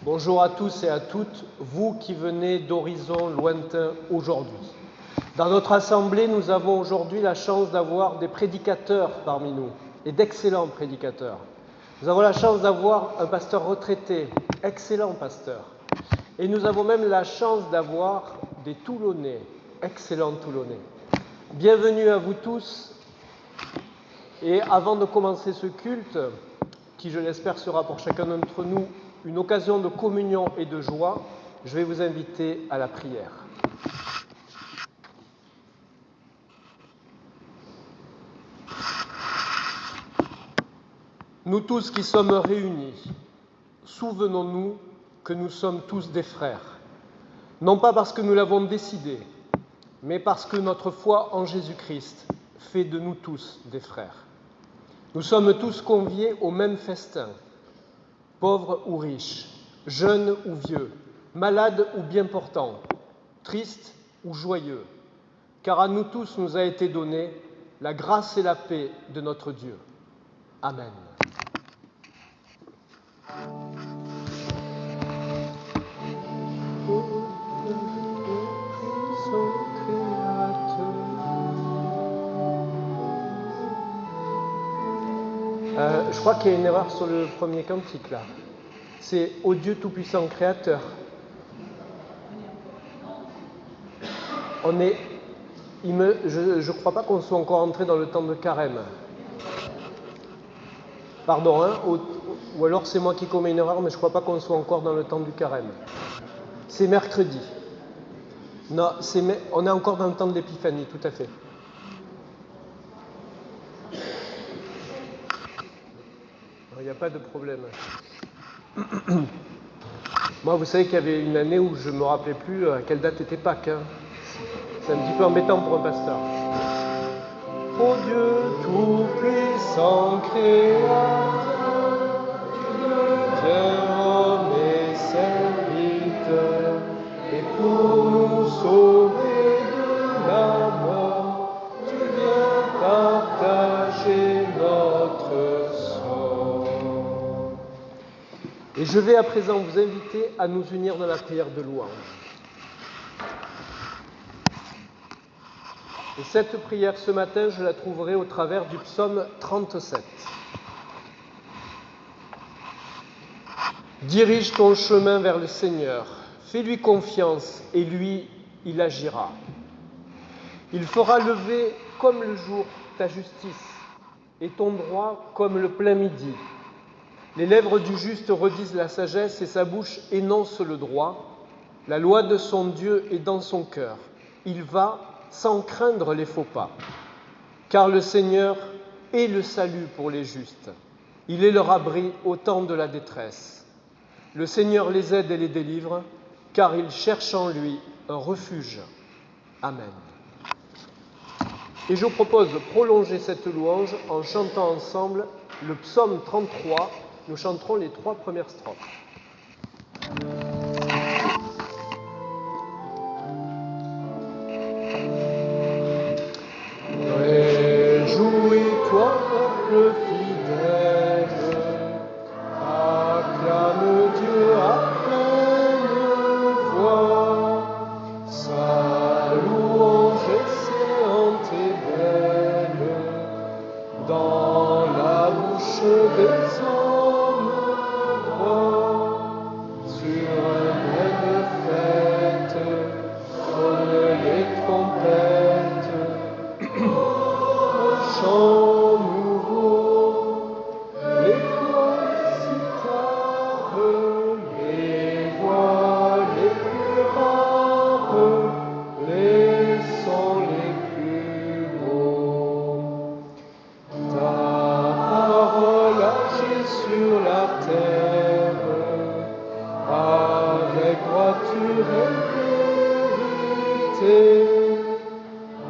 Bonjour à tous et à toutes, vous qui venez d'horizons lointains aujourd'hui. Dans notre assemblée, nous avons aujourd'hui la chance d'avoir des prédicateurs parmi nous, et d'excellents prédicateurs. Nous avons la chance d'avoir un pasteur retraité, excellent pasteur. Et nous avons même la chance d'avoir des Toulonnais, excellents Toulonnais. Bienvenue à vous tous. Et avant de commencer ce culte, qui je l'espère sera pour chacun d'entre nous une occasion de communion et de joie, je vais vous inviter à la prière. Nous tous qui sommes réunis, souvenons-nous que nous sommes tous des frères, non pas parce que nous l'avons décidé, mais parce que notre foi en Jésus-Christ fait de nous tous des frères. Nous sommes tous conviés au même festin, pauvres ou riches, jeunes ou vieux, malades ou bien portants, tristes ou joyeux, car à nous tous nous a été donné la grâce et la paix de notre Dieu. Amen. Je crois qu'il y a une erreur sur le premier cantique là. C'est « Ô Dieu Tout-Puissant Créateur ». Je ne crois pas qu'on soit encore entré dans le temps de carême. Pardon, hein, ou alors c'est moi qui commets une erreur, mais je ne crois pas qu'on soit encore dans le temps du carême. C'est mercredi. Non, on est encore dans le temps de l'épiphanie, tout à fait. Il n'y a pas de problème. Moi, vous savez qu'il y avait une année où je ne me rappelais plus à quelle date était Pâques. Hein. C'est un petit peu embêtant pour un pasteur. Ô Dieu tout-puissant créateur, viens homme et serviteur, et pour nous sauver de la mort, tu viens partager notre sort. Et je vais à présent vous inviter à nous unir dans la prière de louange. Et cette prière ce matin, je la trouverai au travers du psaume 37. Dirige ton chemin vers le Seigneur, fais-lui confiance et lui, il agira. Il fera lever comme le jour ta justice et ton droit comme le plein midi. Les lèvres du juste redisent la sagesse et sa bouche énonce le droit. La loi de son Dieu est dans son cœur. Il va sans craindre les faux pas. Car le Seigneur est le salut pour les justes. Il est leur abri au temps de la détresse. Le Seigneur les aide et les délivre, car ils cherchent en lui un refuge. Amen. Et je vous propose de prolonger cette louange en chantant ensemble le psaume 33. Nous chanterons les 3 premières strophes. Réjouis-toi, peuple fidèle, acclame Dieu à pleine voix, sa louange excellente et belle, dans la bouche des hommes droits, sur une fête, sonnent les trompettes, chant nouveau, les cordes cithares, les voix les plus rares, les sons les plus beaux. Ta parole agit sur la terre, avec droiture et vérité.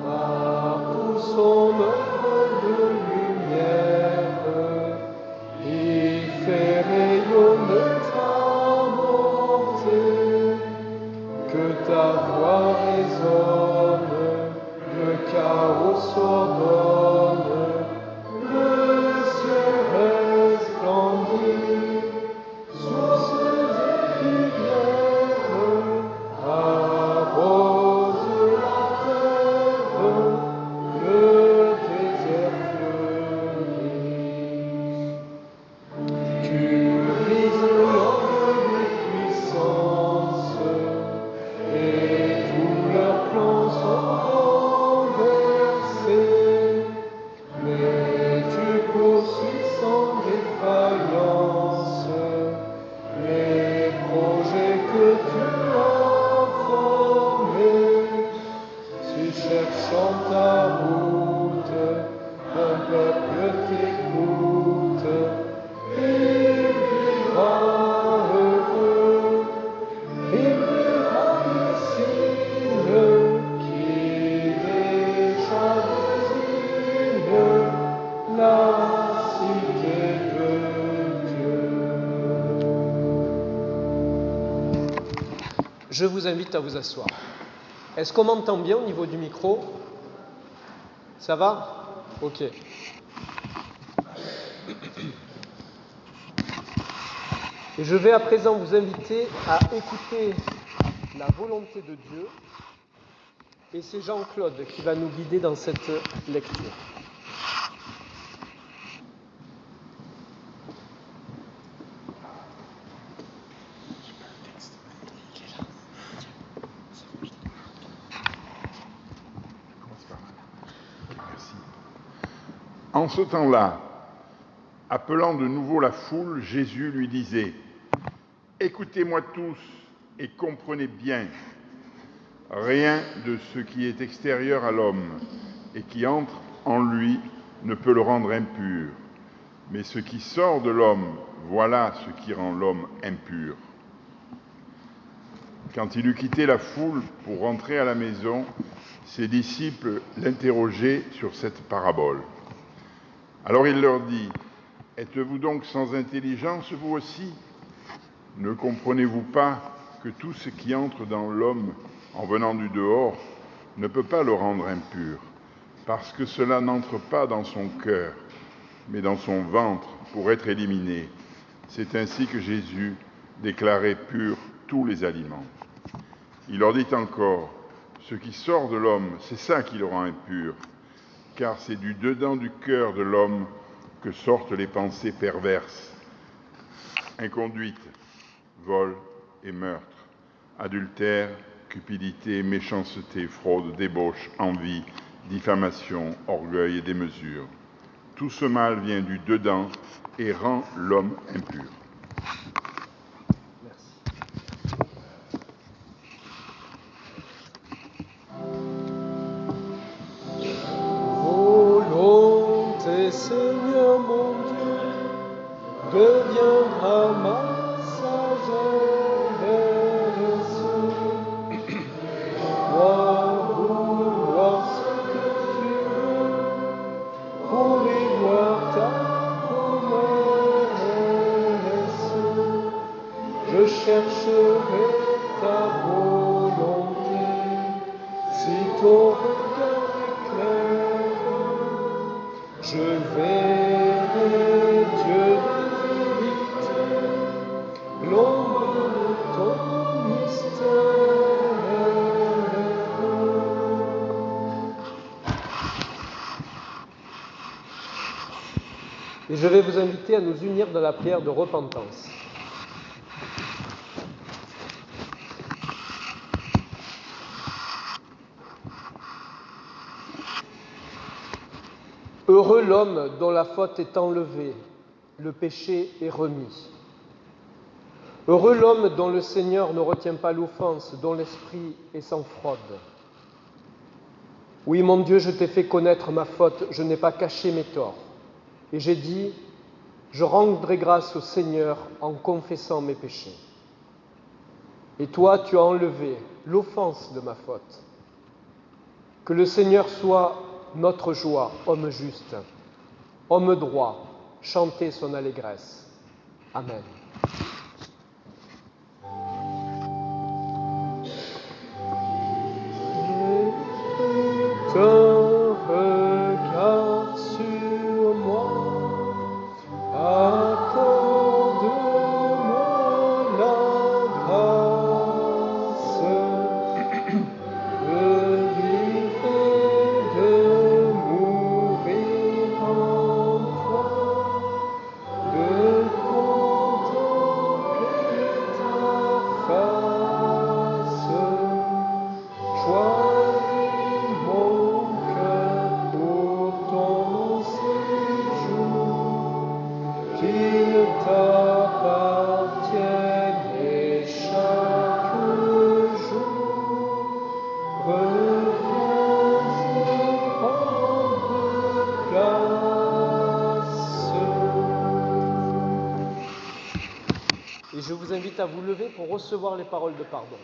Partout son œuvre de lumière, il fait rayonner ta bonté. Que ta voix résonne, le chaos ordonne, le ciel resplendit, source des rivières, arrose la terre, le désert fleurit. Tu brises l'ordre des puissances, et tous leurs plans sont renversés. Mais tu poursuis sans défaillance les projets que tu as formés. Si cherchant ta route, mon peuple t'écoute, il vivra heureux, il verra le signe qui déjà désigne la cité de Dieu. Je vous invite à vous asseoir. Est-ce qu'on m'entend bien au niveau du micro? Ça va? Ok. Et je vais à présent vous inviter à écouter la volonté de Dieu. Et c'est Jean-Claude qui va nous guider dans cette lecture. En ce temps-là, appelant de nouveau la foule, Jésus lui disait : « Écoutez-moi tous et comprenez bien. Rien de ce qui est extérieur à l'homme et qui entre en lui ne peut le rendre impur. Mais ce qui sort de l'homme, voilà ce qui rend l'homme impur. » Quand il eut quitté la foule pour rentrer à la maison, ses disciples l'interrogeaient sur cette parabole. Alors il leur dit : « Êtes-vous donc sans intelligence, vous aussi ? Ne comprenez-vous pas que tout ce qui entre dans l'homme en venant du dehors ne peut pas le rendre impur, parce que cela n'entre pas dans son cœur, mais dans son ventre pour être éliminé. C'est ainsi que Jésus déclarait purs tous les aliments. » Il leur dit encore : « Ce qui sort de l'homme, c'est ça qui le rend impur, car c'est du dedans du cœur de l'homme que sortent les pensées perverses, inconduites, vol et meurtre, adultère, cupidité, méchanceté, fraude, débauche, envie, diffamation, orgueil et démesure. Tout ce mal vient du dedans et rend l'homme impur. Volonté, Seigneur mon Dieu, deviendra ma sagesse. Moi, vouloir ce que tu veux, pour y voir ta promesse. Je chercherai ta volonté, si ton regard éclaire, je verrai Dieu de vérité, l'ombre de ton mystère. Et je vais vous inviter à nous unir dans la prière de repentance. Heureux l'homme dont la faute est enlevée, le péché est remis. Heureux l'homme dont le Seigneur ne retient pas l'offense, dont l'esprit est sans fraude. Oui, mon Dieu, je t'ai fait connaître ma faute, je n'ai pas caché mes torts. Et j'ai dit, je rendrai grâce au Seigneur en confessant mes péchés. Et toi, tu as enlevé l'offense de ma faute. Que le Seigneur soit notre joie, homme juste, homme droit, chantez son allégresse. Amen. Ton regard sur moi, accorde-moi la grâce de vivre et de mourir en toi, de contempler ta face. Choisis mon cœur pour ton séjour, qu'il t'appartienne et chaque jour reviens y prendre place. Et je vous invite à vous lever pour recevoir les paroles de pardon.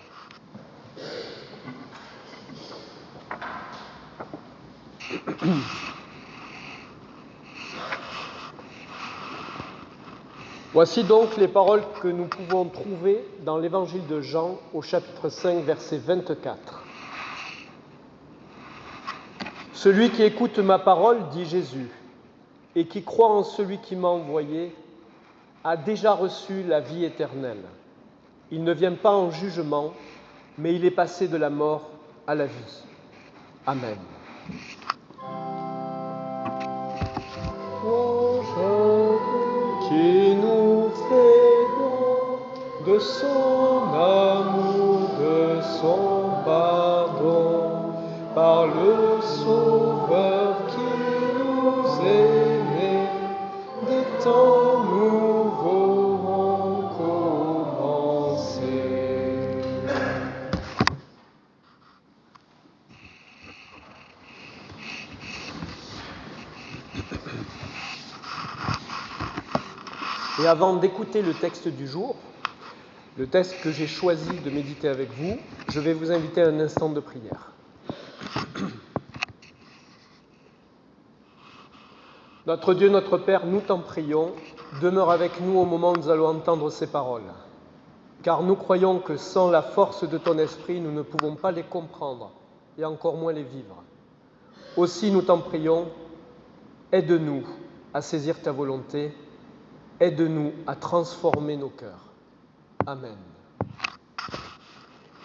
Voici donc les paroles que nous pouvons trouver dans l'évangile de Jean au chapitre 5, verset 24. Celui qui écoute ma parole, dit Jésus, et qui croit en celui qui m'a envoyé, a déjà reçu la vie éternelle. Il ne vient pas en jugement, mais il est passé de la mort à la vie. Amen. Qui nous fait don de son amour, de son pardon, par le Sauveur qui nous aimait, des temps nouveaux ont commencé. Et avant d'écouter le texte du jour, le texte que j'ai choisi de méditer avec vous, je vais vous inviter à un instant de prière. Notre Dieu, notre Père, nous t'en prions, demeure avec nous au moment où nous allons entendre ces paroles. Car nous croyons que sans la force de ton esprit, nous ne pouvons pas les comprendre et encore moins les vivre. Aussi, nous t'en prions, aide-nous à saisir ta volonté. Aide-nous à transformer nos cœurs. Amen.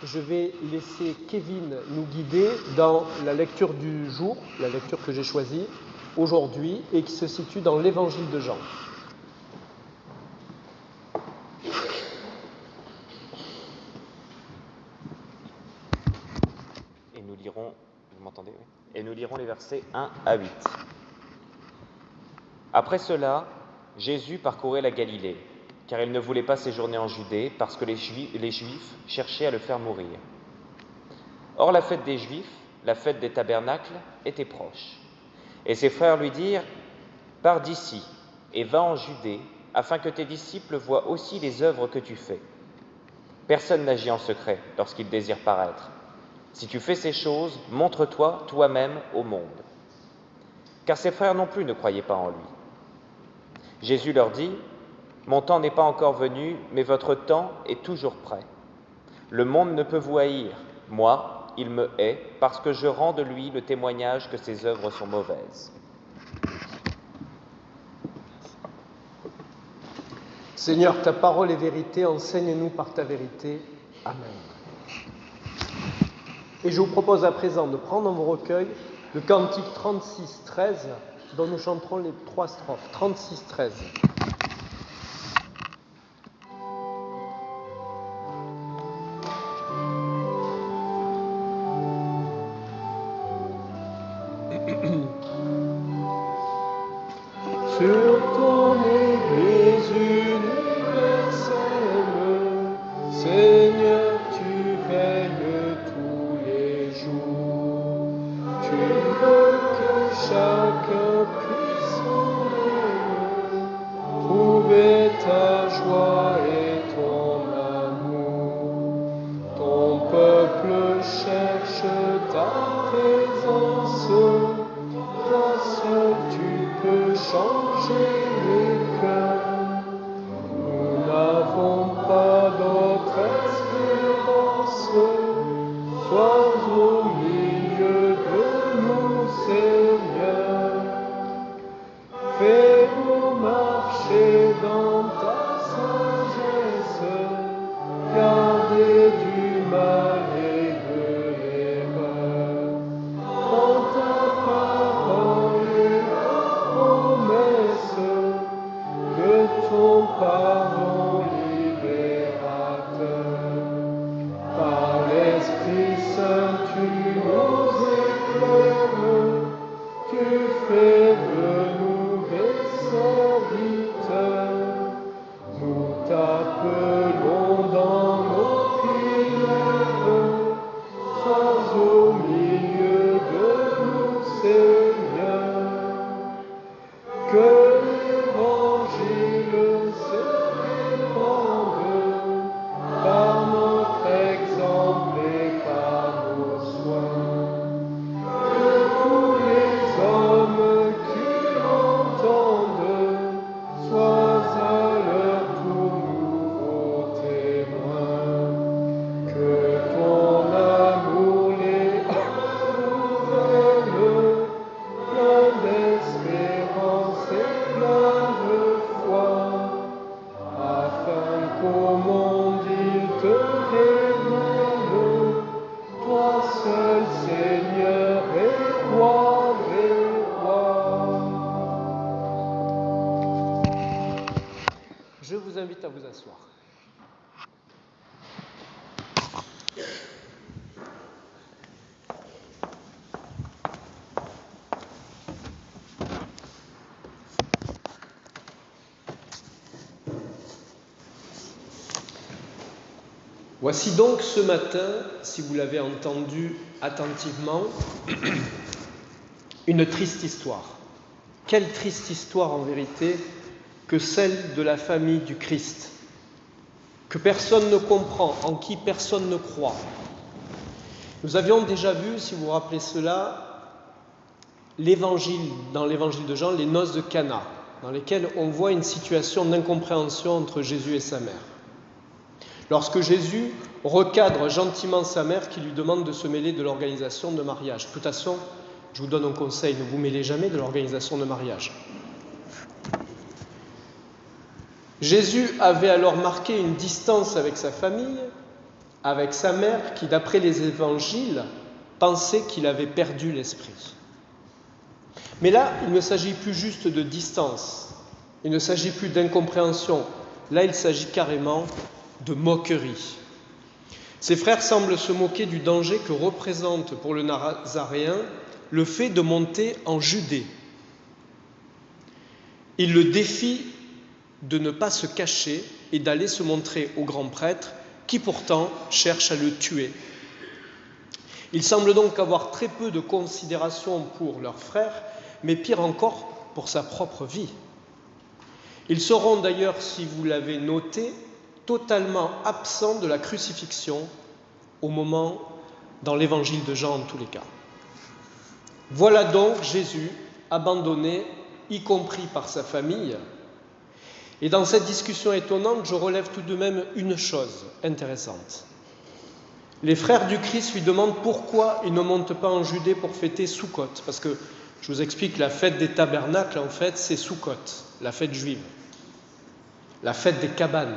Je vais laisser Kevin nous guider dans la lecture du jour, la lecture que j'ai choisie aujourd'hui et qui se situe dans l'évangile de Jean. lirons, vous m'entendez, oui ? Et nous lirons les versets 1 à 8. Après cela, Jésus parcourait la Galilée, car il ne voulait pas séjourner en Judée, parce que les Juifs cherchaient à le faire mourir. Or la fête des Juifs, la fête des tabernacles, était proche. Et ses frères lui dirent : « Pars d'ici et va en Judée, afin que tes disciples voient aussi les œuvres que tu fais. Personne n'agit en secret lorsqu'il désire paraître. Si tu fais ces choses, montre-toi toi-même au monde. » Car ses frères non plus ne croyaient pas en lui. Jésus leur dit : « Mon temps n'est pas encore venu, mais votre temps est toujours prêt. Le monde ne peut vous haïr, moi, il me hait, parce que je rends de lui le témoignage que ses œuvres sont mauvaises. » Seigneur, ta parole est vérité, enseigne-nous par ta vérité. Amen. Et je vous propose à présent de prendre dans vos recueils le cantique 36-13, dont nous chanterons les 3 strophes. 36-13. Sur ton Église universelle, Seigneur, tu veilles tous les jours. Tu veux que chacun puisse trouver ta joie et ton amour. Ton peuple cherche ta présence. Toi seul tu peux changer les cœurs. Nous n'avons pas d'autre espérance. Sois au milieu de nous, Seigneur. Fais-nous marcher dans ta sagesse, garder du mal et de l'erreur. Dans ta parole et ta promesse de ton pardon libérateur. Par l'Esprit Saint, tu nous éclaires, tu fais de nous des serviteurs. Nous t'appelons dans nos prières. Sois au milieu de nous, Seigneur. Que l'Évangile se répande par notre exemple et par nos soins. Que tous les hommes qui l'entendent soient à leur tour nouveaux témoins. Que ton amour les renouvelle, plein d'espérance et plein de foi, afin qu'au monde il te révèle, toi seul Seigneur et roi des rois. Je vous invite à vous asseoir. Voici donc ce matin, si vous l'avez entendu attentivement, une triste histoire. Quelle triste histoire en vérité que celle de la famille du Christ, que personne ne comprend, en qui personne ne croit. Nous avions déjà vu, si vous vous rappelez cela, dans l'évangile de Jean, les noces de Cana, dans lesquelles on voit une situation d'incompréhension entre Jésus et sa mère. Lorsque Jésus recadre gentiment sa mère qui lui demande de se mêler de l'organisation de mariage. De toute façon, je vous donne un conseil, ne vous mêlez jamais de l'organisation de mariage. Jésus avait alors marqué une distance avec sa famille, avec sa mère qui, d'après les évangiles, pensait qu'il avait perdu l'esprit. Mais là, il ne s'agit plus juste de distance, il ne s'agit plus d'incompréhension, là il s'agit carrément de moquerie. Ses frères semblent se moquer du danger que représente pour le Nazaréen le fait de monter en Judée. Ils le défient de ne pas se cacher et d'aller se montrer au grand prêtre qui pourtant cherche à le tuer. Ils semblent donc avoir très peu de considération pour leurs frères, mais pire encore, pour sa propre vie. Ils seront d'ailleurs, si vous l'avez noté, totalement absents de la crucifixion dans l'évangile de Jean en tous les cas. Voilà donc Jésus abandonné, y compris par sa famille. Et dans cette discussion étonnante, je relève tout de même une chose intéressante. Les frères du Christ lui demandent pourquoi il ne monte pas en Judée pour fêter Soukhot. Parce que, je vous explique, la fête des tabernacles, en fait, c'est Soukhot, la fête juive, la fête des cabanes.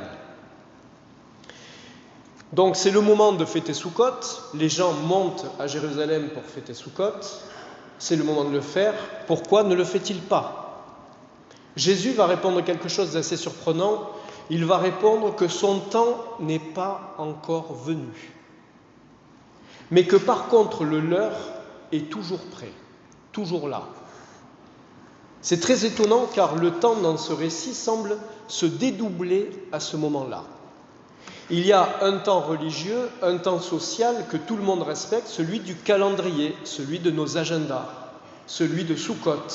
Donc c'est le moment de fêter Soukhot, les gens montent à Jérusalem pour fêter Soukhot, c'est le moment de le faire, pourquoi ne le fait-il pas ? Jésus va répondre quelque chose d'assez surprenant, il va répondre que son temps n'est pas encore venu, mais que par contre le leur est toujours prêt, toujours là. C'est très étonnant car le temps dans ce récit semble se dédoubler à ce moment-là. Il y a un temps religieux, un temps social que tout le monde respecte, celui du calendrier, celui de nos agendas, celui de Soukhot.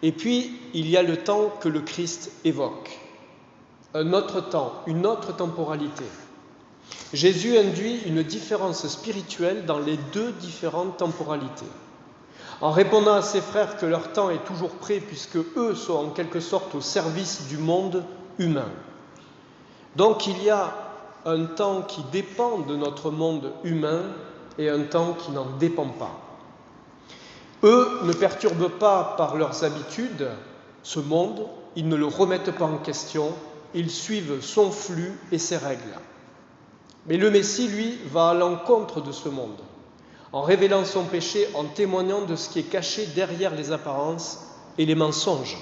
Et puis, il y a le temps que le Christ évoque, un autre temps, une autre temporalité. Jésus induit une différence spirituelle dans les deux différentes temporalités. En répondant à ses frères que leur temps est toujours prêt puisque eux sont en quelque sorte au service du monde humain. Donc il y a un temps qui dépend de notre monde humain et un temps qui n'en dépend pas. Eux ne perturbent pas par leurs habitudes ce monde, ils ne le remettent pas en question, ils suivent son flux et ses règles. Mais le Messie, lui, va à l'encontre de ce monde, en révélant son péché, en témoignant de ce qui est caché derrière les apparences et les mensonges.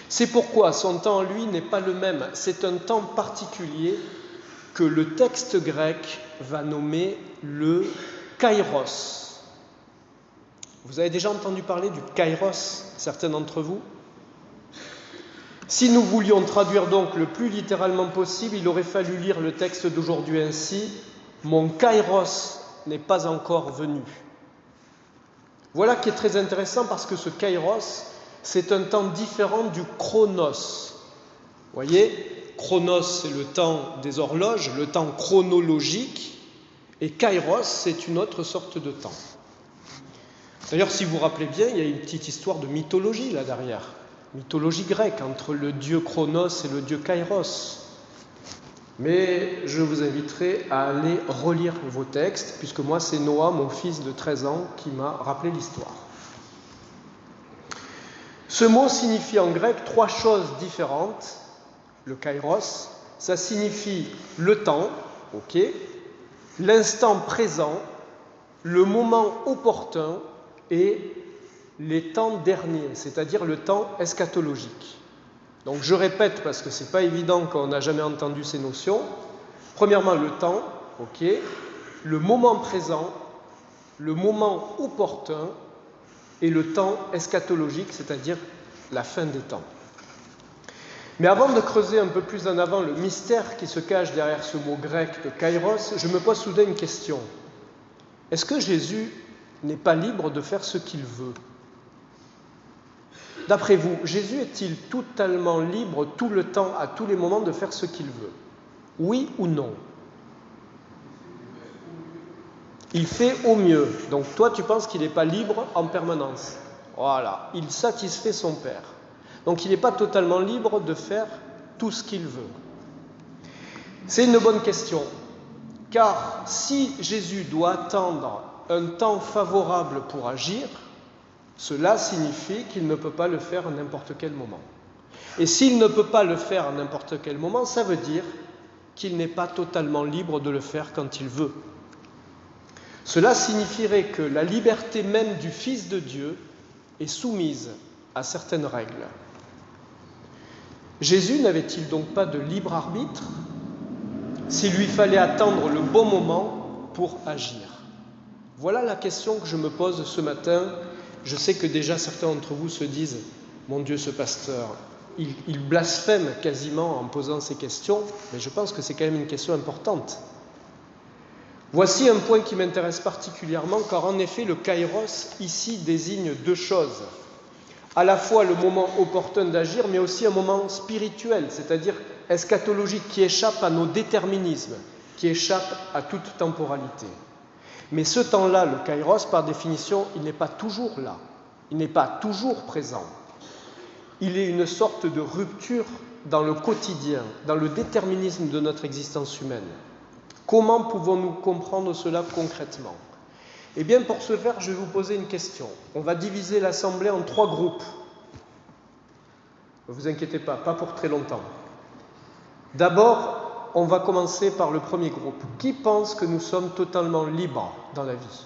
C'est pourquoi son temps, lui, n'est pas le même. C'est un temps particulier que le texte grec va nommer le kairos. Vous avez déjà entendu parler du kairos, certains d'entre vous ? Si nous voulions traduire donc le plus littéralement possible, il aurait fallu lire le texte d'aujourd'hui ainsi « Mon kairos n'est pas encore venu ». Voilà qui est très intéressant parce que ce kairos, c'est un temps différent du chronos. Vous voyez, chronos, c'est le temps des horloges, le temps chronologique, et kairos, c'est une autre sorte de temps. D'ailleurs, si vous vous rappelez bien, il y a une petite histoire de mythologie là derrière, mythologie grecque, entre le dieu Chronos et le dieu Kairos. Mais je vous inviterai à aller relire vos textes, puisque moi, c'est Noah, mon fils de 13 ans, qui m'a rappelé l'histoire. Ce mot signifie en grec 3 choses différentes. Le kairos, ça signifie le temps, ok, l'instant présent, le moment opportun et les temps derniers, c'est-à-dire le temps eschatologique. Donc je répète parce que ce n'est pas évident quand on n'a jamais entendu ces notions. Premièrement, le temps, ok, le moment présent, le moment opportun et le temps eschatologique, c'est-à-dire la fin des temps. Mais avant de creuser un peu plus en avant le mystère qui se cache derrière ce mot grec de kairos, je me pose soudain une question. Est-ce que Jésus n'est pas libre de faire ce qu'il veut ? D'après vous, Jésus est-il totalement libre tout le temps, à tous les moments, de faire ce qu'il veut ? Oui ou non ? Il fait au mieux. Donc toi, tu penses qu'il n'est pas libre en permanence. Voilà, il satisfait son Père. Donc il n'est pas totalement libre de faire tout ce qu'il veut. C'est une bonne question, car si Jésus doit attendre un temps favorable pour agir, cela signifie qu'il ne peut pas le faire à n'importe quel moment. Et s'il ne peut pas le faire à n'importe quel moment, ça veut dire qu'il n'est pas totalement libre de le faire quand il veut. Cela signifierait que la liberté même du Fils de Dieu est soumise à certaines règles. Jésus n'avait-il donc pas de libre arbitre ? s'il lui fallait attendre le bon moment pour agir? Voilà la question que je me pose ce matin. Je sais que déjà certains d'entre vous se disent « Mon Dieu, ce pasteur, il blasphème quasiment en posant ces questions », mais je pense que c'est quand même une question importante. Voici un point qui m'intéresse particulièrement, car en effet, le kairos ici désigne deux choses. À la fois le moment opportun d'agir, mais aussi un moment spirituel, c'est-à-dire eschatologique, qui échappe à nos déterminismes, qui échappe à toute temporalité. Mais ce temps-là, le kairos, par définition, il n'est pas toujours là, il n'est pas toujours présent. Il est une sorte de rupture dans le quotidien, dans le déterminisme de notre existence humaine. Comment pouvons-nous comprendre cela concrètement? Eh bien, pour ce faire, je vais vous poser une question. On va diviser l'assemblée en 3 groupes. Ne vous inquiétez pas pour très longtemps. D'abord, on va commencer par le premier groupe. Qui pense que nous sommes totalement libres dans la vie?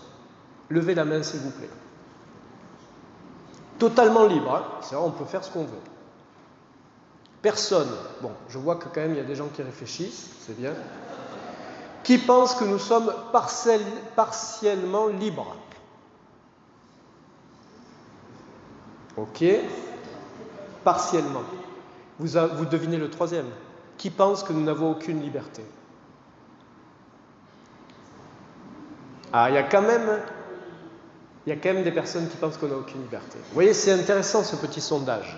Levez la main, s'il vous plaît. Totalement libre, hein? C'est vrai, on peut faire ce qu'on veut. Personne. Bon, je vois que quand même il y a des gens qui réfléchissent, c'est bien. Qui pense que nous sommes partiellement libres? Ok. Partiellement. Vous devinez le troisième. Qui pense que nous n'avons aucune liberté? Ah, il y a quand même des personnes qui pensent qu'on n'a aucune liberté. Vous voyez, c'est intéressant ce petit sondage.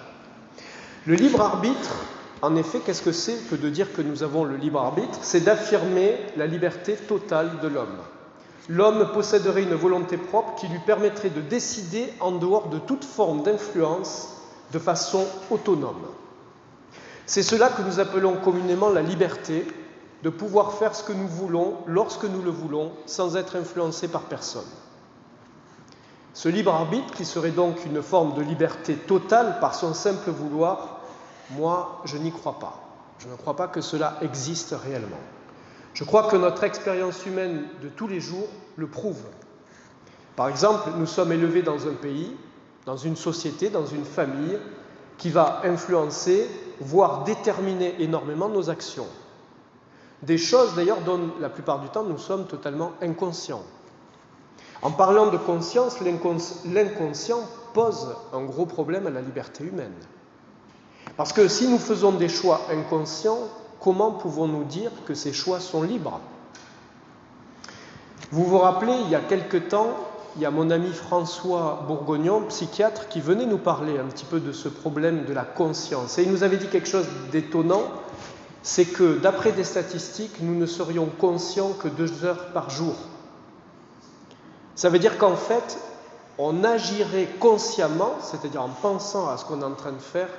Le libre arbitre, en effet, qu'est-ce que c'est que de dire que nous avons le libre arbitre? C'est d'affirmer la liberté totale de l'homme. L'homme posséderait une volonté propre qui lui permettrait de décider en dehors de toute forme d'influence de façon autonome. C'est cela que nous appelons communément la liberté, de pouvoir faire ce que nous voulons, lorsque nous le voulons, sans être influencé par personne. Ce libre arbitre, qui serait donc une forme de liberté totale par son simple vouloir, moi, je n'y crois pas. Je ne crois pas que cela existe réellement. Je crois que notre expérience humaine de tous les jours le prouve. Par exemple, nous sommes élevés dans un pays, dans une société, dans une famille, qui va influencer, voire déterminer énormément nos actions. Des choses d'ailleurs dont la plupart du temps nous sommes totalement inconscients. En parlant de conscience, l'inconscient pose un gros problème à la liberté humaine. Parce que si nous faisons des choix inconscients, comment pouvons-nous dire que ces choix sont libres? Vous vous rappelez, il y a quelque temps, il y a mon ami François Bourgognon, psychiatre, qui venait nous parler un petit peu de ce problème de la conscience. Et il nous avait dit quelque chose d'étonnant, c'est que d'après des statistiques, nous ne serions conscients que 2 heures par jour. Ça veut dire qu'en fait, on agirait consciemment, c'est-à-dire en pensant à ce qu'on est en train de faire,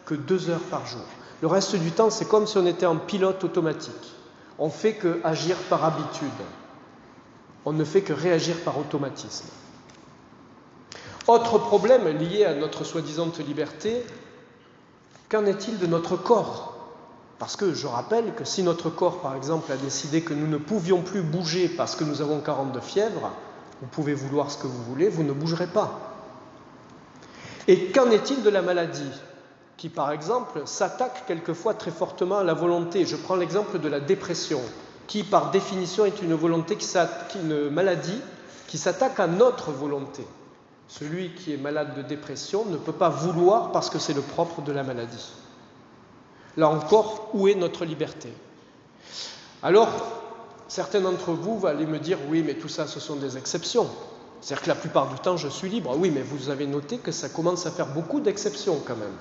que 2 heures par jour. Le reste du temps, c'est comme si on était en pilote automatique. On ne fait que agir par habitude. On ne fait que réagir par automatisme. Autre problème lié à notre soi-disant liberté, qu'en est-il de notre corps? Parce que je rappelle que si notre corps, par exemple, a décidé que nous ne pouvions plus bouger parce que nous avons 40 de fièvre, vous pouvez vouloir ce que vous voulez, vous ne bougerez pas. Et qu'en est-il de la maladie, qui, par exemple, s'attaque quelquefois très fortement à la volonté? Je prends l'exemple de la dépression, qui, par définition, est une maladie qui s'attaque à notre volonté. Celui qui est malade de dépression ne peut pas vouloir parce que c'est le propre de la maladie. Là encore, où est notre liberté? Alors, certains d'entre vous vont aller me dire « Oui, mais tout ça, ce sont des exceptions. » C'est-à-dire que la plupart du temps, je suis libre. Oui, mais vous avez noté que ça commence à faire beaucoup d'exceptions quand même.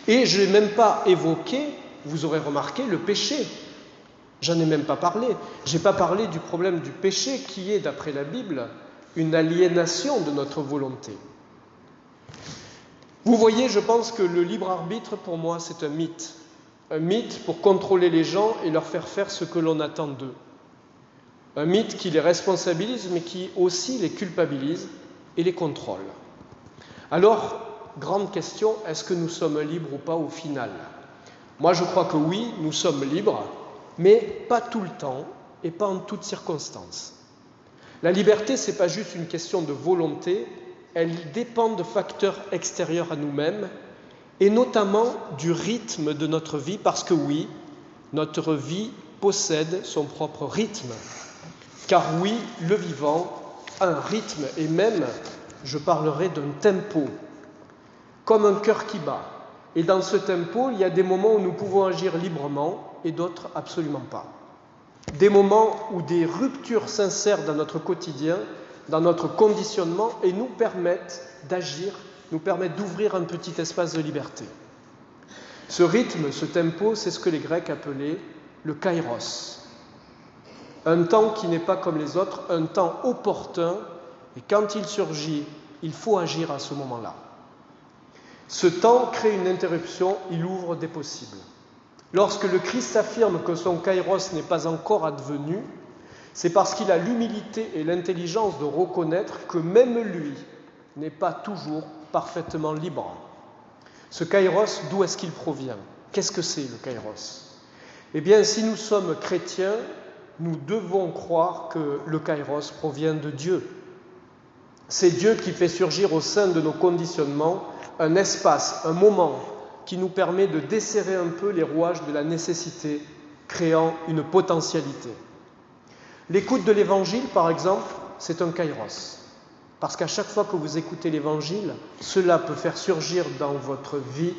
Et je n'ai même pas évoqué, vous aurez remarqué, le péché. J'en ai même pas parlé. Je n'ai pas parlé du problème du péché qui est, d'après la Bible, une aliénation de notre volonté. Vous voyez, je pense que le libre arbitre, pour moi, c'est un mythe. Un mythe pour contrôler les gens et leur faire faire ce que l'on attend d'eux. Un mythe qui les responsabilise, mais qui aussi les culpabilise et les contrôle. Alors, grande question, est-ce que nous sommes libres ou pas au final? Moi, je crois que oui, nous sommes libres, mais pas tout le temps et pas en toutes circonstances. La liberté, ce n'est pas juste une question de volonté, elle dépend de facteurs extérieurs à nous-mêmes et notamment du rythme de notre vie, parce que oui, notre vie possède son propre rythme. Car oui, le vivant a un rythme et même, je parlerai d'un tempo, comme un cœur qui bat. Et dans ce tempo, il y a des moments où nous pouvons agir librement et d'autres absolument pas. Des moments où des ruptures s'insèrent dans notre quotidien, dans notre conditionnement et nous permettent d'agir, nous permettent d'ouvrir un petit espace de liberté. Ce rythme, ce tempo, c'est ce que les Grecs appelaient le kairos. Un temps qui n'est pas comme les autres, un temps opportun, et quand il surgit, il faut agir à ce moment-là. Ce temps crée une interruption, il ouvre des possibles. Lorsque le Christ affirme que son kairos n'est pas encore advenu, c'est parce qu'il a l'humilité et l'intelligence de reconnaître que même lui n'est pas toujours parfaitement libre. Ce kairos, d'où est-ce qu'il provient? Qu'est-ce que c'est le kairos? Eh bien, si nous sommes chrétiens, nous devons croire que le kairos provient de Dieu. C'est Dieu qui fait surgir au sein de nos conditionnements un espace, un moment qui nous permet de desserrer un peu les rouages de la nécessité, créant une potentialité. L'écoute de l'Évangile, par exemple, c'est un kairos. Parce qu'à chaque fois que vous écoutez l'Évangile, cela peut faire surgir dans votre vie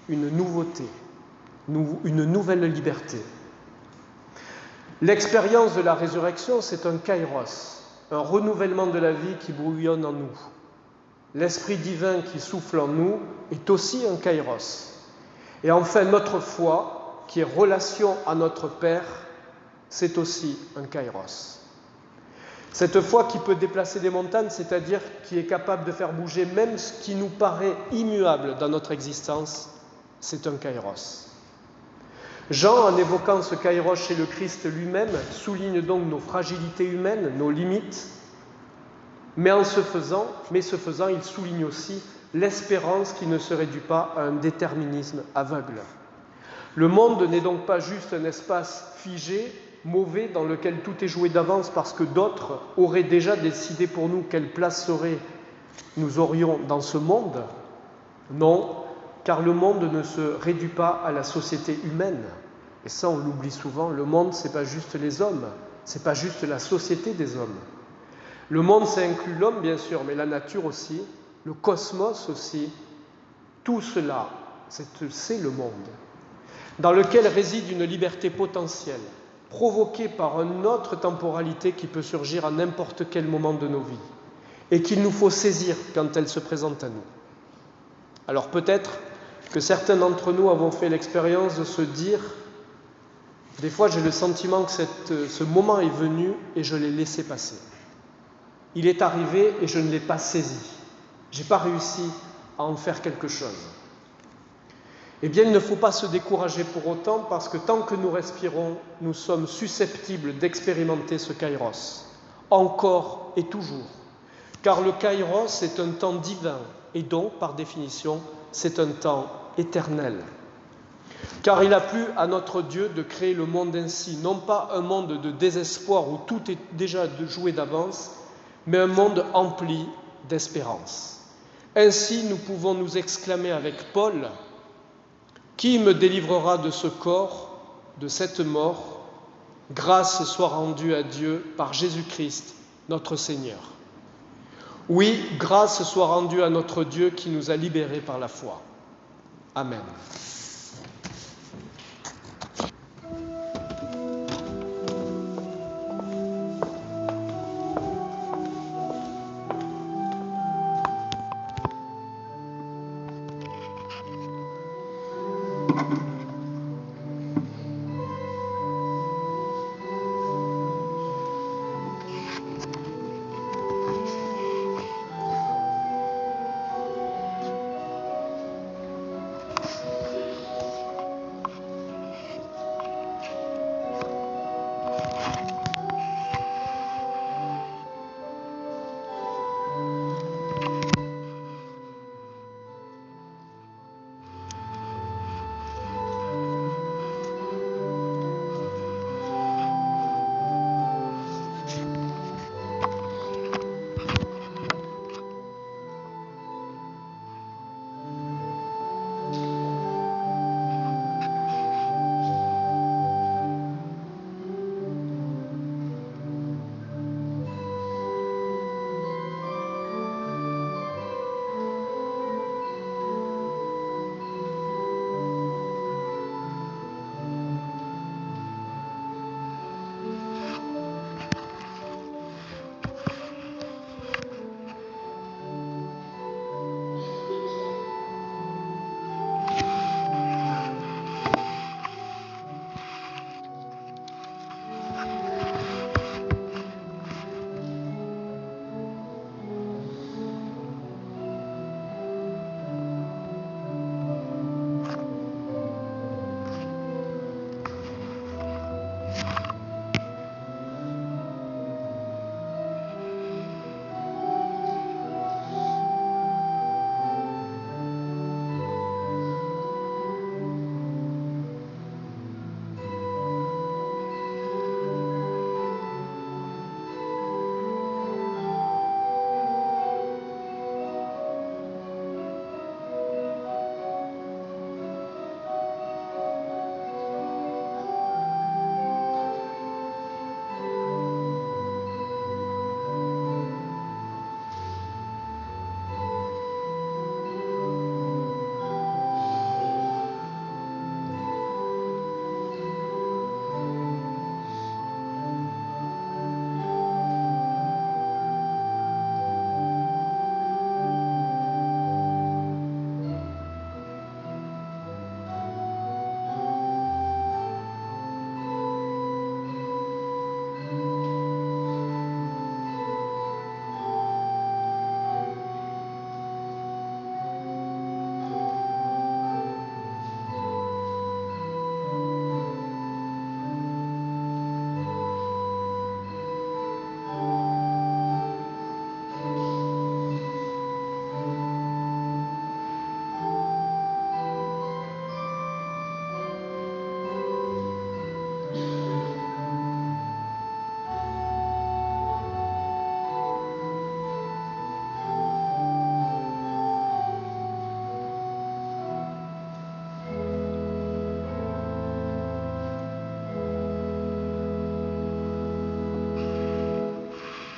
une nouveauté, une nouvelle liberté. L'expérience de la résurrection, c'est un kairos, un renouvellement de la vie qui bouillonne en nous. L'Esprit divin qui souffle en nous est aussi un kairos. Et enfin, notre foi, qui est relation à notre Père, c'est aussi un kairos. Cette foi qui peut déplacer des montagnes, c'est-à-dire qui est capable de faire bouger même ce qui nous paraît immuable dans notre existence, c'est un kairos. Jean, en évoquant ce kairos chez le Christ lui-même, souligne donc nos fragilités humaines, nos limites, mais ce faisant, il souligne aussi l'espérance qui ne se réduit pas à un déterminisme aveugle. Le monde n'est donc pas juste un espace figé, mauvais, dans lequel tout est joué d'avance parce que d'autres auraient déjà décidé pour nous quelle place nous aurions dans ce monde. Non, car le monde ne se réduit pas à la société humaine. Et ça, on l'oublie souvent, le monde, ce n'est pas juste les hommes, ce n'est pas juste la société des hommes. Le monde, ça inclut l'homme, bien sûr, mais la nature aussi, le cosmos aussi. Tout cela, c'est le monde, dans lequel réside une liberté potentielle, provoquée par une autre temporalité qui peut surgir à n'importe quel moment de nos vies, et qu'il nous faut saisir quand elle se présente à nous. Alors peut-être que certains d'entre nous avons fait l'expérience de se dire « Des fois, j'ai le sentiment que ce moment est venu et je l'ai laissé passer. Il est arrivé et je ne l'ai pas saisi. Je n'ai pas réussi à en faire quelque chose. » Eh bien, il ne faut pas se décourager pour autant, parce que tant que nous respirons, nous sommes susceptibles d'expérimenter ce kairos, encore et toujours. Car le kairos est un temps divin, et donc, par définition, c'est un temps éternel. Car il a plu à notre Dieu de créer le monde ainsi, non pas un monde de désespoir où tout est déjà joué d'avance, mais un monde empli d'espérance. Ainsi, nous pouvons nous exclamer avec Paul: « Qui me délivrera de ce corps, de cette mort? Grâce soit rendue à Dieu par Jésus-Christ, notre Seigneur. » Oui, grâce soit rendue à notre Dieu qui nous a libérés par la foi. Amen.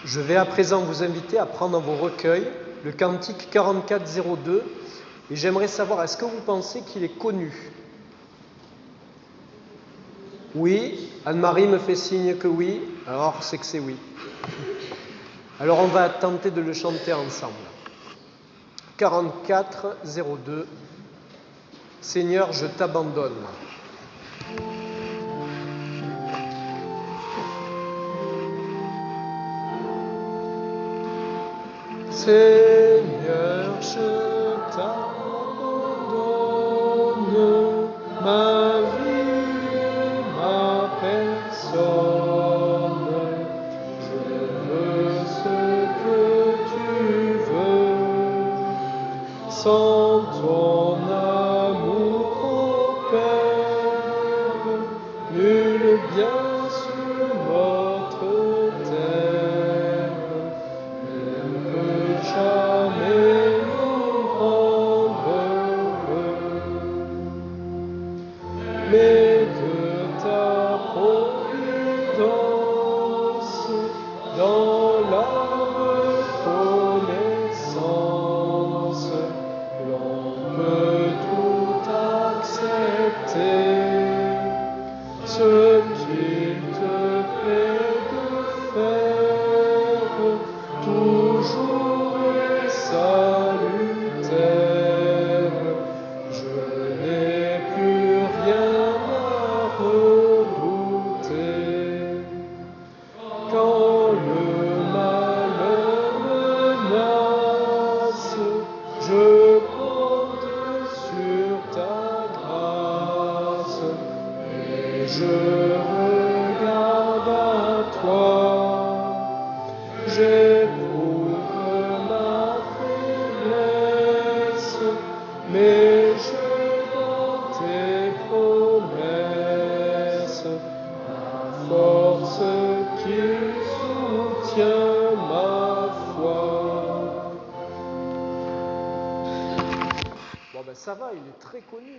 Je vais à présent vous inviter à prendre dans vos recueils le cantique 4402 et j'aimerais savoir, est-ce que vous pensez qu'il est connu? Oui, Anne-Marie me fait signe que oui, alors c'est que c'est oui. Alors on va tenter de le chanter ensemble. 4402, Seigneur, je t'abandonne. Seigneur, je t'abandonne, ma vie et ma personne. Je veux ce que tu veux, sans ton amour, ô Père, nul bien sur notre terre ne peut jamais nous rendre heureux. Mais de ta providence, dans la reconnaissance, l'on peut tout accepter. Ce qu'il te plaît de faire, toujours est salutaire. Je n'ai plus rien à redouter. Quand le malheur menace, je compte sur ta grâce et je regarde à toi. J'éprouve ma faiblesse, mais je dans tes promesses ma force qui soutient ma foi. Bon ben ça va, il est très connu.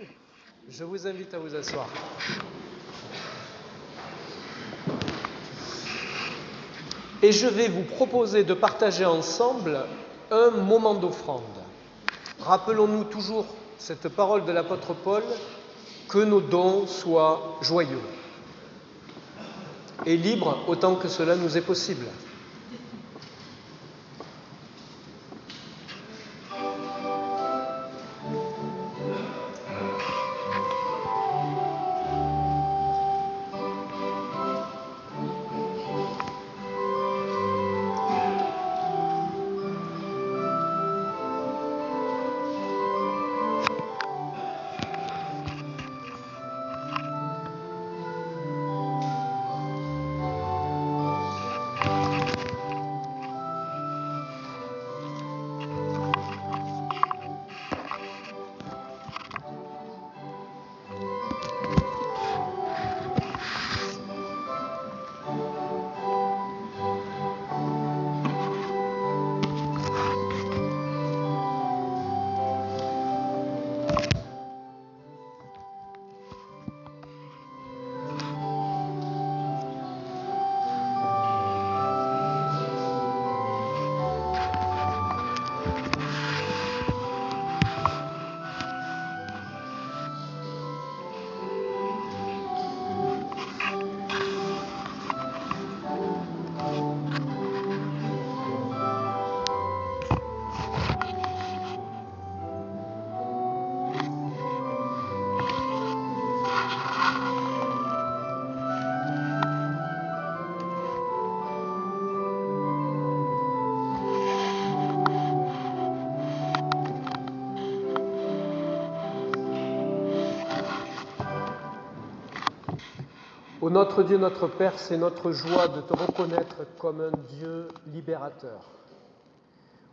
Je vous invite à vous asseoir. Et je vais vous proposer de partager ensemble un moment d'offrande. Rappelons-nous toujours cette parole de l'apôtre Paul, que nos dons soient joyeux et libres autant que cela nous est possible. Ô notre Dieu, notre Père, c'est notre joie de te reconnaître comme un Dieu libérateur.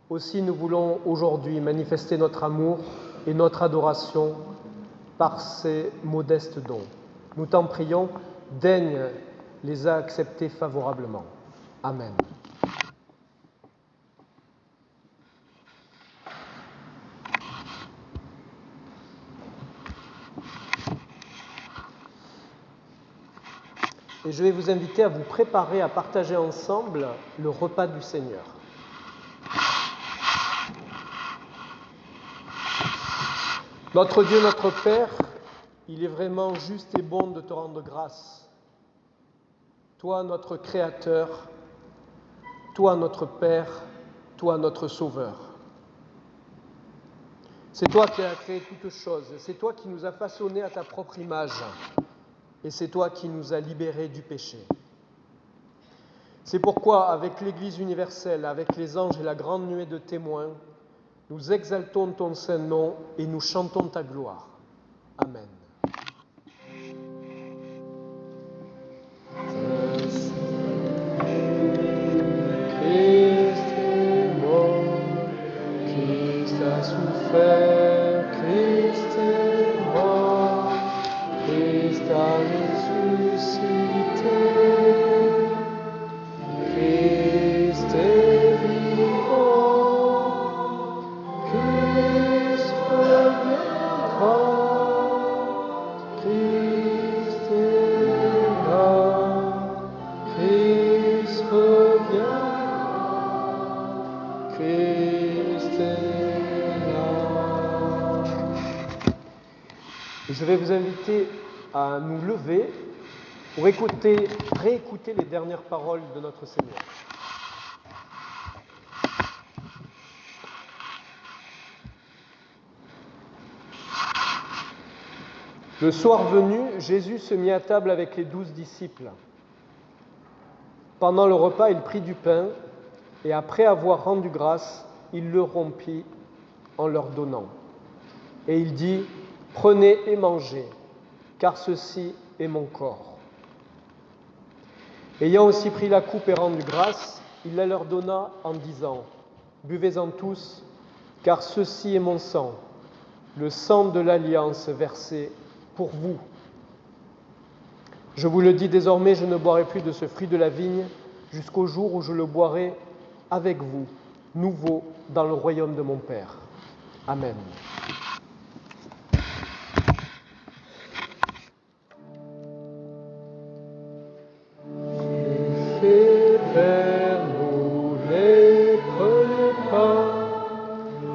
Aussi, nous voulons aujourd'hui manifester notre amour et notre adoration par ces modestes dons. Nous t'en prions, daigne les accepter favorablement. Amen. et je vais vous inviter à vous préparer à partager ensemble le repas du Seigneur. Notre Dieu, notre Père, il est vraiment juste et bon de te rendre grâce. Toi, notre Créateur, toi, notre Père, toi, notre Sauveur. C'est toi qui as créé toutes choses, c'est toi qui nous as façonnés à ta propre image, et c'est toi qui nous as libérés du péché. C'est pourquoi, avec l'Église universelle, avec les anges et la grande nuée de témoins, nous exaltons ton saint nom et nous chantons ta gloire. Amen. Christ est mort, Christ a souffert, Christ est mort, Christ a ressuscité, Christ est vivant, Christ reviendra, Christ est là, Christ reviendra, Christ est là. Je vais vous inviter à nous lever pour réécouter les dernières paroles de notre Seigneur. Le soir venu, Jésus se mit à table avec les 12 disciples. Pendant le repas, il prit du pain et après avoir rendu grâce, il le rompit en leur donnant. Et il dit : « Prenez et mangez, car ceci est mon corps. » Ayant aussi pris la coupe et rendu grâce, il la leur donna en disant : « Buvez-en tous, car ceci est mon sang, le sang de l'alliance versé pour vous. Je vous le dis désormais, je ne boirai plus de ce fruit de la vigne jusqu'au jour où je le boirai avec vous, nouveau dans le royaume de mon Père. Amen. Ces vers, nous les prenons pas,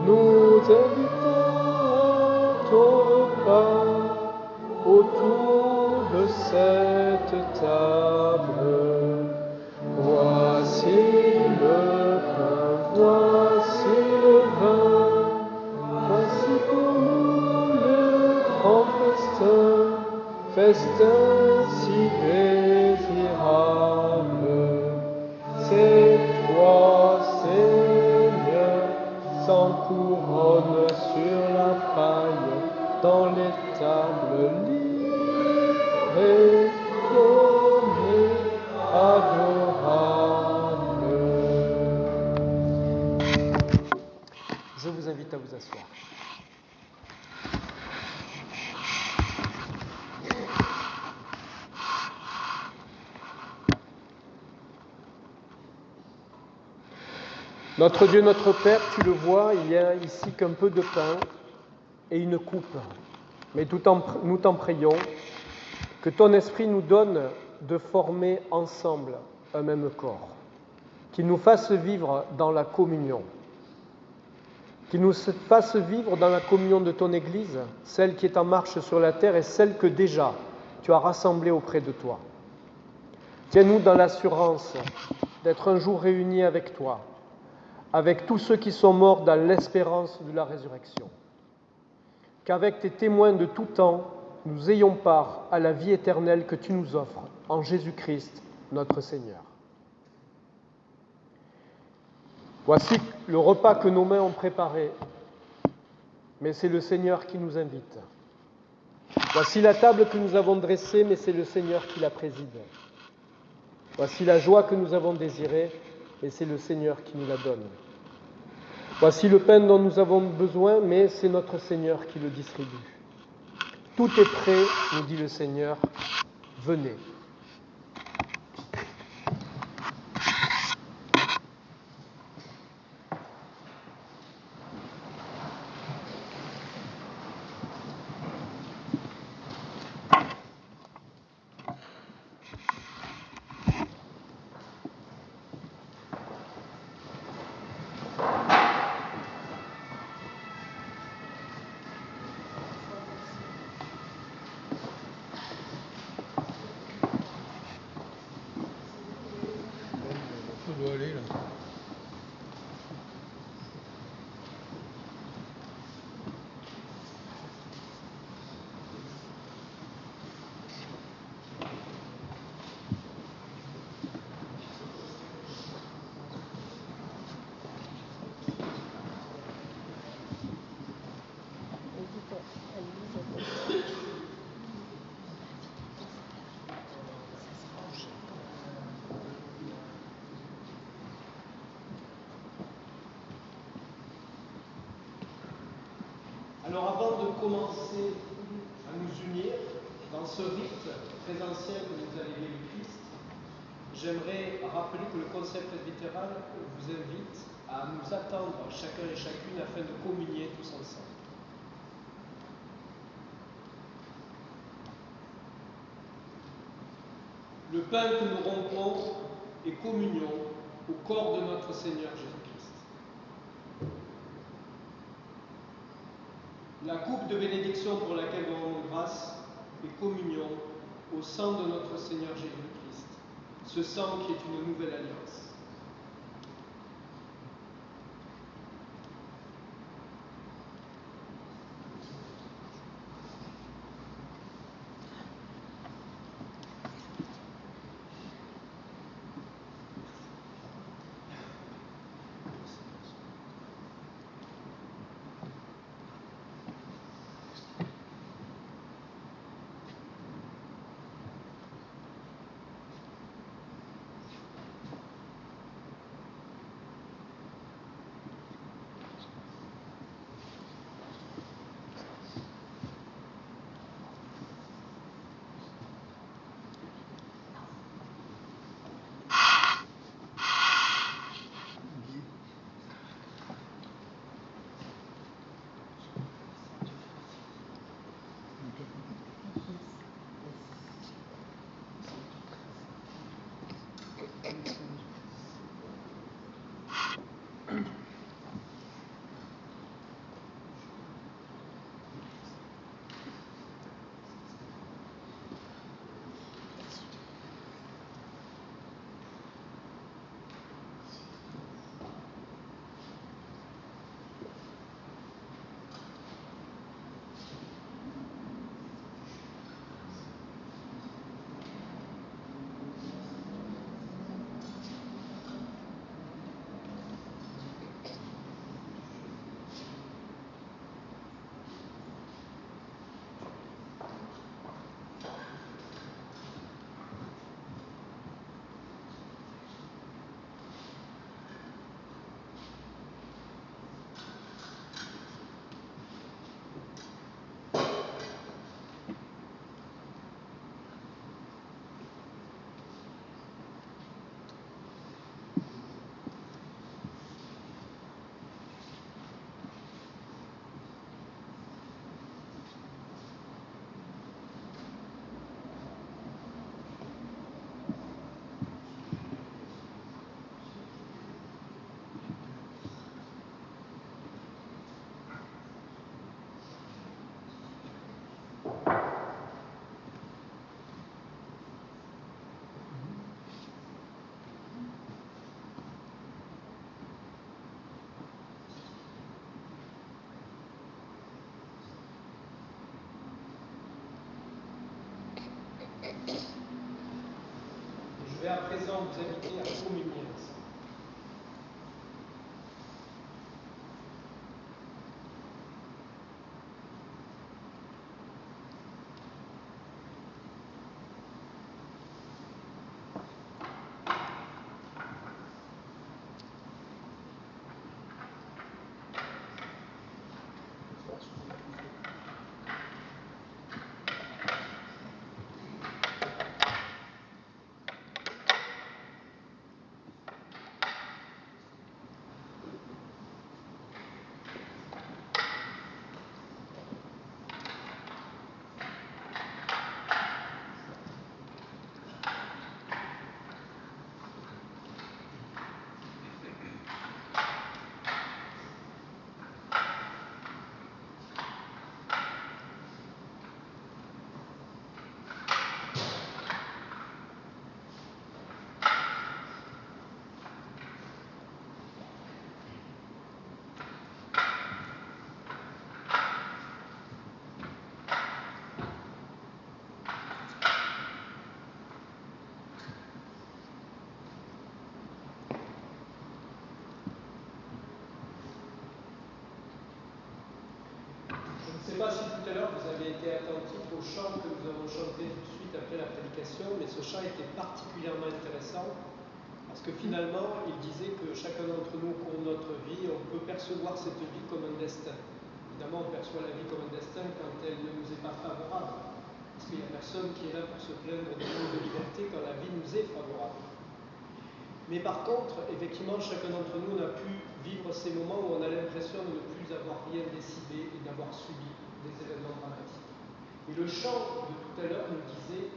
nous invitons à ton repas autour de cette table. Voici le pain, voici le vin, voici pour nous le grand festin si désirable. C'est toi, Seigneur, sans couronne sur la paille, dans les tables livrées, données, adorables. Je vous invite à vous asseoir. Notre Dieu, notre Père, tu le vois, il n'y a ici qu'un peu de pain et une coupe. Mais nous t'en prions, que ton esprit nous donne de former ensemble un même corps, qu'il nous fasse vivre dans la communion, qu'il nous fasse vivre dans la communion de ton Église, celle qui est en marche sur la terre et celle que déjà tu as rassemblée auprès de toi. Tiens-nous dans l'assurance d'être un jour réunis avec toi, avec tous ceux qui sont morts dans l'espérance de la résurrection. Qu'avec tes témoins de tout temps, nous ayons part à la vie éternelle que tu nous offres en Jésus-Christ, notre Seigneur. Voici le repas que nos mains ont préparé, mais c'est le Seigneur qui nous invite. Voici la table que nous avons dressée, mais c'est le Seigneur qui la préside. Voici la joie que nous avons désirée, et c'est le Seigneur qui nous la donne. Voici le pain dont nous avons besoin, mais c'est notre Seigneur qui le distribue. Tout est prêt, nous dit le Seigneur, venez. Alors avant de commencer à nous unir dans ce rite très ancien que nous a légué le Christ, j'aimerais rappeler que le conseil presbytéral vous invite à nous attendre chacun et chacune afin de communier tous ensemble. Le pain que nous rompons est communion au corps de notre Seigneur Jésus-Christ. La coupe de bénédiction pour laquelle nous rendons grâce est communion au sang de notre Seigneur Jésus-Christ, ce sang qui est une nouvelle alliance. Je vais à présent vous inviter à communier ensemble. Je ne sais pas si tout à l'heure vous avez été attentif au chant que nous avons chanté tout de suite après la prédication, mais ce chant était particulièrement intéressant parce que finalement il disait que chacun d'entre nous au cours de notre vie, on peut percevoir cette vie comme un destin. Évidemment, on perçoit la vie comme un destin quand elle ne nous est pas favorable. Parce qu'il n'y a personne qui est là pour se plaindre de manque de liberté quand la vie nous est favorable. Mais par contre, effectivement, chacun d'entre nous a pu vivre ces moments où on a l'impression de ne plus avoir rien décidé et d'avoir subi des événements dramatiques. Et le chant de tout à l'heure nous disait,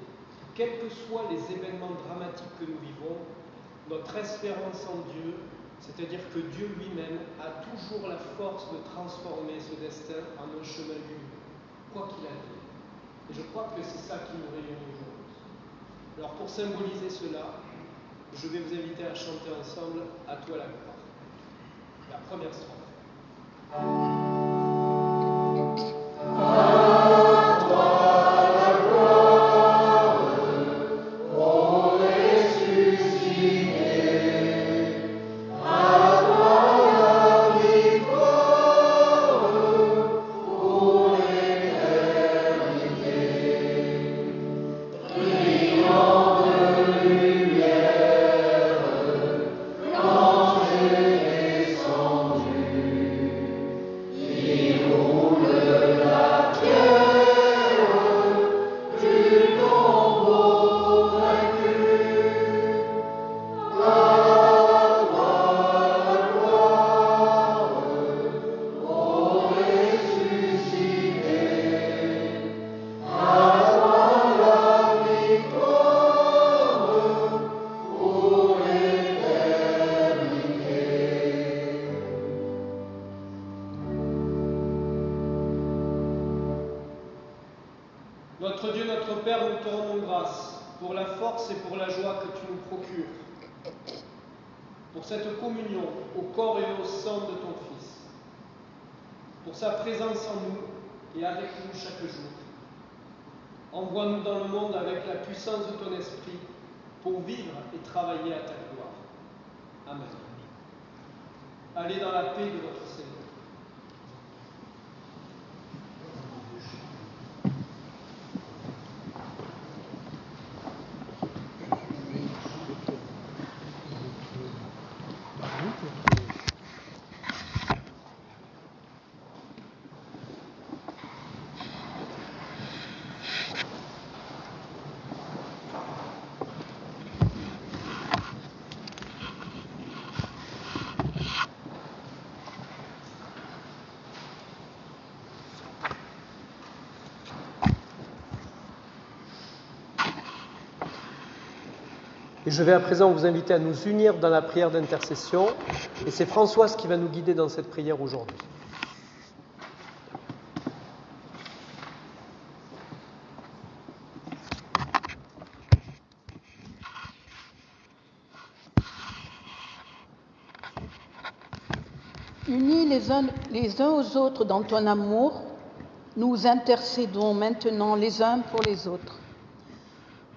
quels que soient les événements dramatiques que nous vivons, notre espérance en Dieu, c'est-à-dire que Dieu lui-même a toujours la force de transformer ce destin en un chemin lumineux, quoi qu'il arrive. Et je crois que c'est ça qui nous réunit aujourd'hui. Alors pour symboliser cela, je vais vous inviter à chanter ensemble « À toi la gloire ». La première strophe. Notre Dieu, notre Père, nous te rendons grâce pour la force et pour la joie que tu nous procures, pour cette communion au corps et au sang de ton Fils, pour sa présence en nous et avec nous chaque jour. Envoie-nous dans le monde avec la puissance de ton esprit pour vivre et travailler à ta gloire. Amen. Allez dans la paix de notre Seigneur. Et je vais à présent vous inviter à nous unir dans la prière d'intercession. Et c'est Françoise qui va nous guider dans cette prière aujourd'hui. Unis les uns aux autres dans ton amour, nous intercédons maintenant les uns pour les autres.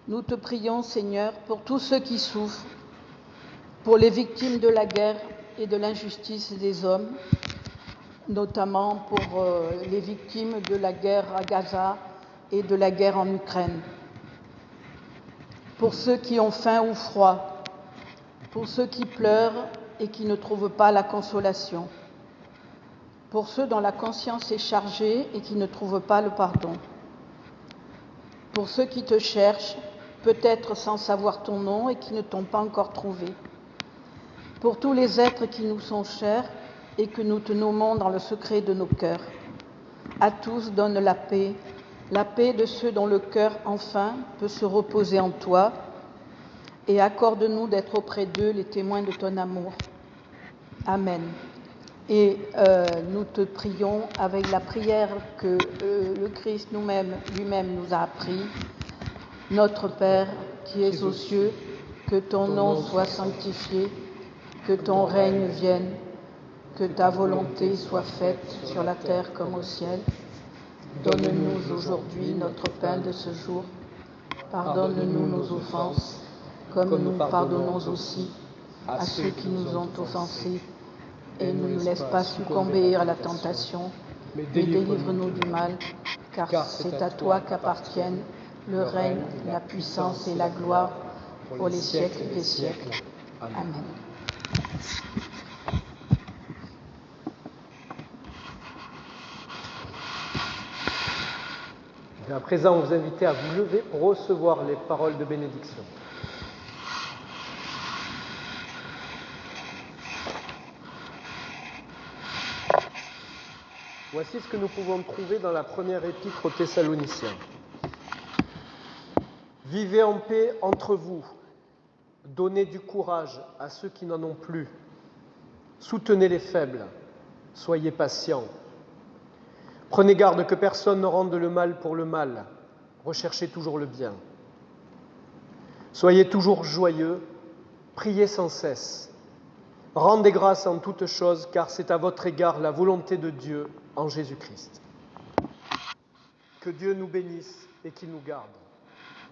Nous te prions, Seigneur, pour tous ceux qui souffrent, pour les victimes de la guerre et de l'injustice des hommes, notamment pour les victimes de la guerre à Gaza et de la guerre en Ukraine, pour ceux qui ont faim ou froid, pour ceux qui pleurent et qui ne trouvent pas la consolation, pour ceux dont la conscience est chargée et qui ne trouvent pas le pardon, pour ceux qui te cherchent, peut-être sans savoir ton nom et qui ne t'ont pas encore trouvé, pour tous les êtres qui nous sont chers et que nous te nommons dans le secret de nos cœurs. À tous donne la paix de ceux dont le cœur, enfin, peut se reposer en toi, et accorde-nous d'être auprès d'eux les témoins de ton amour. Amen. Et nous te prions avec la prière que le Christ lui-même nous a appris. Notre Père, qui es aux cieux, que ton nom soit sanctifié, que ton règne vienne, que ta volonté soit faite sur la terre comme au ciel. Donne-nous aujourd'hui notre pain de ce jour. Pardonne-nous nos offenses, comme nous pardonnons aussi à ceux qui nous ont offensés. Et ne nous laisse pas succomber à la tentation, mais délivre-nous du mal, car c'est à toi qu'appartiennent le règne, la puissance et la gloire pour les siècles des siècles. Amen. vais à présent vous inviter à vous lever pour recevoir les paroles de bénédiction. Voici ce que nous pouvons trouver dans la première épître aux Thessaloniciens. Vivez en paix entre vous, donnez du courage à ceux qui n'en ont plus, soutenez les faibles, soyez patients. Prenez garde que personne ne rende le mal pour le mal, recherchez toujours le bien. Soyez toujours joyeux, priez sans cesse. Rendez grâce en toutes choses, car c'est à votre égard la volonté de Dieu en Jésus-Christ. Que Dieu nous bénisse et qu'il nous garde,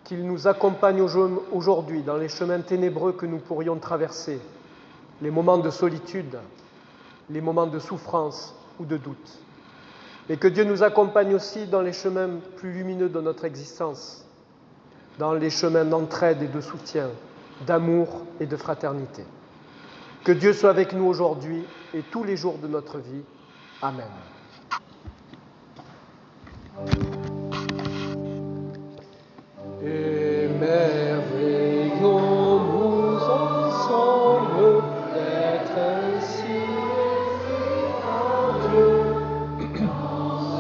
qu'il nous accompagne aujourd'hui dans les chemins ténébreux que nous pourrions traverser, les moments de solitude, les moments de souffrance ou de doute. Et que Dieu nous accompagne aussi dans les chemins plus lumineux de notre existence, dans les chemins d'entraide et de soutien, d'amour et de fraternité. Que Dieu soit avec nous aujourd'hui et tous les jours de notre vie. Amen. Émerveillons-nous ensemble d'être ainsi en Dieu.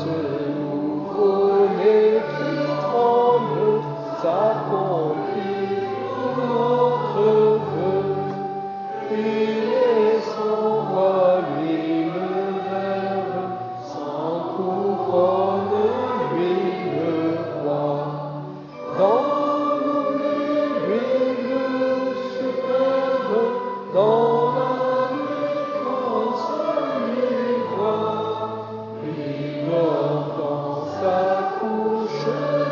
Ce nouveau-né qui tremble s'accomplit notre vœu. Il est sans voix, lui le Verbe, sans couronne, lui le roi. Donne-lui le superbe, dans l'allégrance lui voit. Lui dort dans sa couche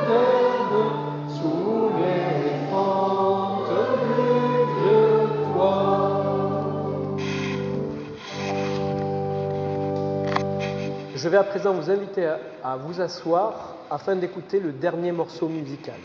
d'herbe, sous les fentes du vieux toit. Je vais à présent vous inviter à vous asseoir afin d'écouter le dernier morceau musical.